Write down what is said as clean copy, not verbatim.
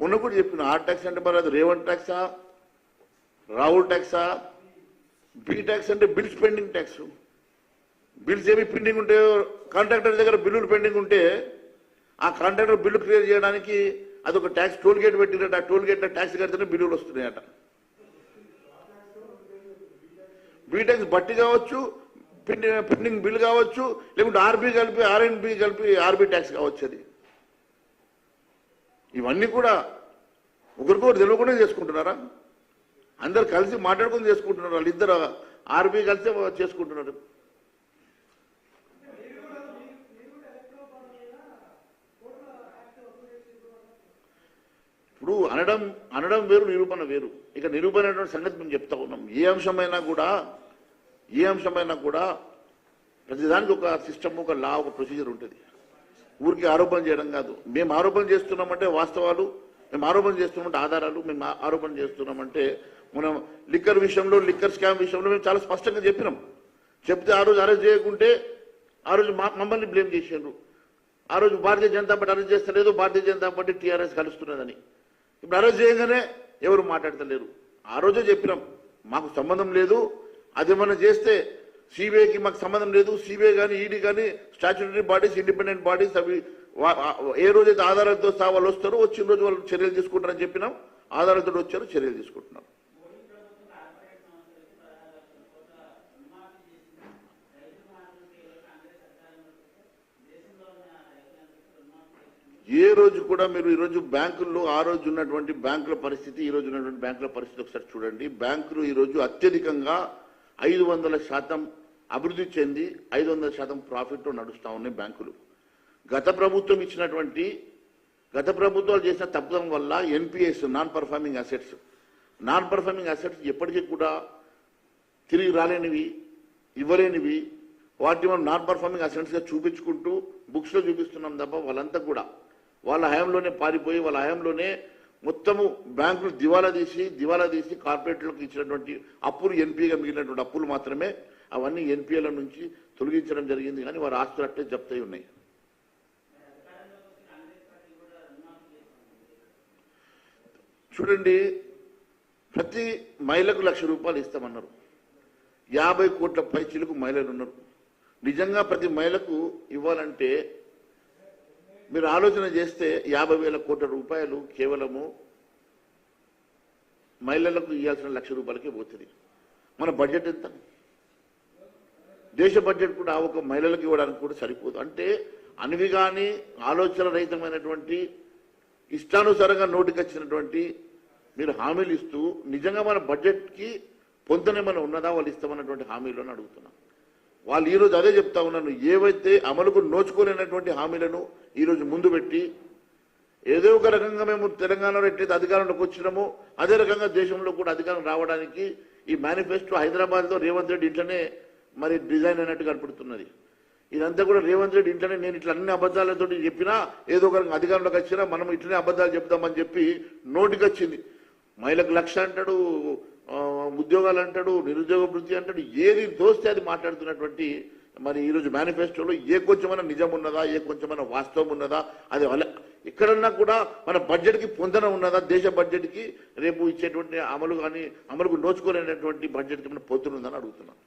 మొన్న కూడా చెప్పిన ఆర్ ట్యాక్స్ అంటే మరి అది రేవంత్ ట్యాక్సా, రాహుల్ ట్యాక్సా, బి ట్యాక్స్ అంటే బిల్స్ పెండింగ్ ట్యాక్స్. బిల్స్ ఏమి పెండింగ్ ఉంటే కాంట్రాక్టర్ దగ్గర బిల్లులు పెండింగ్ ఉంటే ఆ కాంట్రాక్టర్ బిల్లు క్లియర్ చేయడానికి అదొక ట్యాక్స్ టోల్ గేట్ పెట్టినట్టు ఆ టోల్ గేట్లో ట్యాక్స్ కడితేనే బిల్లులు వస్తున్నాయట. బి ట్యాక్స్ బట్టి కావచ్చు, పెండింగ్ బిల్ కావచ్చు, లేకుంటే ఆర్బీ కలిపి ఆర్ఎన్బి కలిపి ఆర్బీ ట్యాక్స్ కావచ్చు. అది ఇవన్నీ కూడా ఒకరికొకరు తెలియకుండా చేసుకుంటున్నారా? అందరు కలిసి మాట్లాడుకుని చేసుకుంటున్నారు. వాళ్ళిద్దరు ఆర్బీ కలిసి చేసుకుంటున్నారు. ఇప్పుడు అనడం వేరు, నిరూపణ వేరు. ఇక నిరూపణ సంగతి మేము చెప్తా ఉన్నాం. ఏ అంశమైనా కూడా ప్రతిదానికి ఒక సిస్టమ్, ఒక లా, ఒక ప్రొసీజర్ ఉంటుంది. ఊరికి ఆరోపణ చేయడం కాదు. మేము ఆరోపణ చేస్తున్నామంటే వాస్తవాలు, మేము ఆరోపణ చేస్తున్నామంటే ఆధారాలు, మేము ఆరోపణ చేస్తున్నామంటే మనం లిక్కర్ విషయంలో, లిక్కర్ స్కామ్ విషయంలో మేము చాలా స్పష్టంగా చెప్పినాం. చెప్తే ఆ రోజు అరెస్ట్ చేయకుంటే ఆ రోజు మమ్మల్ని బ్లేమ్ చేసిండ్రు. ఆ రోజు భారతీయ జనతా పార్టీ అరెస్ట్ చేస్తలేదు, భారతీయ జనతా పార్టీ టీఆర్ఎస్ కలుస్తున్నదని. ఇప్పుడు అరెస్ట్ చేయగానే ఎవరు మాట్లాడతలేరు. ఆ రోజే చెప్పినాం మాకు సంబంధం లేదు, అదేమన్నా చేస్తే సిబిఐకి మాకు సంబంధం లేదు. సిబిఐ కానీ ఈడీ కానీ స్టాట్యూటరీ బాడీస్, ఇండిపెండెంట్ బాడీస్, అవి ఏ రోజైతే ఆధారాలతో వాళ్ళు వస్తారో వచ్చిన రోజు వాళ్ళు చర్యలు తీసుకుంటారని చెప్పినాం. ఆధారాలతో వచ్చారు, చర్యలు తీసుకుంటున్నాం. ఏ రోజు కూడా మీరు ఈరోజు బ్యాంకుల్లో ఆ రోజు ఉన్నటువంటి బ్యాంకుల పరిస్థితి, ఈ రోజు ఉన్నటువంటి బ్యాంకుల పరిస్థితి ఒకసారి చూడండి. బ్యాంకులు ఈరోజు అత్యధికంగా 500% అభివృద్ధి చెంది 500% ప్రాఫిట్ నడుస్తూ ఉన్నాయి బ్యాంకులు. గత ప్రభుత్వాలు చేసిన తప్పడం వల్ల ఎన్పిఎస్, నాన్ పర్ఫార్మింగ్ అసెట్స్ ఎప్పటికీ కూడా తిరిగి రాలేనివి, ఇవ్వలేనివి, వాటిని మనం నాన్ పర్ఫార్మింగ్ అసెట్స్గా చూపించుకుంటూ బుక్స్లో చూపిస్తున్నాం తప్ప వాళ్ళంతా కూడా వాళ్ళ హయాంలోనే పారిపోయి, వాళ్ళ హయాంలోనే మొత్తము బ్యాంకులు దివాలా తీసి కార్పొరేట్లకు ఇచ్చినటువంటి అప్పులు, ఎన్పిఏగా మిగిలినటువంటి అప్పులు మాత్రమే, అవన్నీ ఎన్పిఏల నుంచి తొలగించడం జరిగింది. కానీ వారి ఆస్తులు అట్లే జప్తయి ఉన్నాయి. చూడండి, ప్రతి మహిళకు ₹1,00,000 ఇస్తామన్నారు. 50 కోట్ల పైచిలకు మహిళలు ఉన్నారు. నిజంగా ప్రతి మహిళకు ఇవ్వాలంటే మీరు ఆలోచన చేస్తే 50,000 కోట్ల రూపాయలు కేవలము మహిళలకు ఇవ్వాల్సిన ₹1,00,000కే పోతుంది. మన బడ్జెట్ ఎంత? దేశ బడ్జెట్ కూడా ఒక మహిళలకు ఇవ్వడానికి కూడా సరిపోదు. అంటే అనివి కానీ ఆలోచన రహితమైనటువంటి ఇష్టానుసారంగా నోటికి వచ్చినటువంటి మీరు హామీలు ఇస్తూ నిజంగా మన బడ్జెట్కి పొందనేమైనా ఉన్నదా వాళ్ళు ఇస్తామన్నటువంటి హామీలు అని అడుగుతున్నాం. వాళ్ళు ఈరోజు అదే చెప్తా ఉన్నాను. ఏవైతే అమలుకు నోచుకోలేనటువంటి హామీలను ఈరోజు ముందు పెట్టి ఏదో ఒక రకంగా మేము తెలంగాణలో ఎట్లయితే అధికారంలోకి వచ్చినామో అదే రకంగా దేశంలో కూడా అధికారం రావడానికి ఈ మేనిఫెస్టో హైదరాబాద్లో రేవంత్ రెడ్డి ఇంట్లోనే మరి డిజైన్ అయినట్టు కనపడుతున్నది. ఇదంతా కూడా రేవంత్ రెడ్డి ఇంట్లోనే నేను ఇట్లా అన్ని అబద్ధాలతో చెప్పినా ఏదో ఒక అధికారంలోకి వచ్చినా మనం ఇట్లనే అబద్ధాలు చెప్తామని చెప్పి నోటికి వచ్చింది. మహిళకు 1,00,000 అంటాడు, ఉద్యోగాలు అంటాడు, నిరుద్యోగ వృత్తి అంటాడు, ఏది దోస్తే అది మాట్లాడుతున్నటువంటి మరి ఈరోజు మేనిఫెస్టోలో ఏ కొంచెమైనా నిజం ఉన్నదా, ఏ కొంచెమైనా వాస్తవం ఉన్నదా, అది ఎక్కడన్నా కూడా మన బడ్జెట్కి పొందన ఉన్నదా, దేశ బడ్జెట్కి రేపు ఇచ్చేటువంటి అమలు కానీ అమలుకు నోచుకోలేనటువంటి బడ్జెట్కి మన పొందుతుందని అడుగుతున్నాం.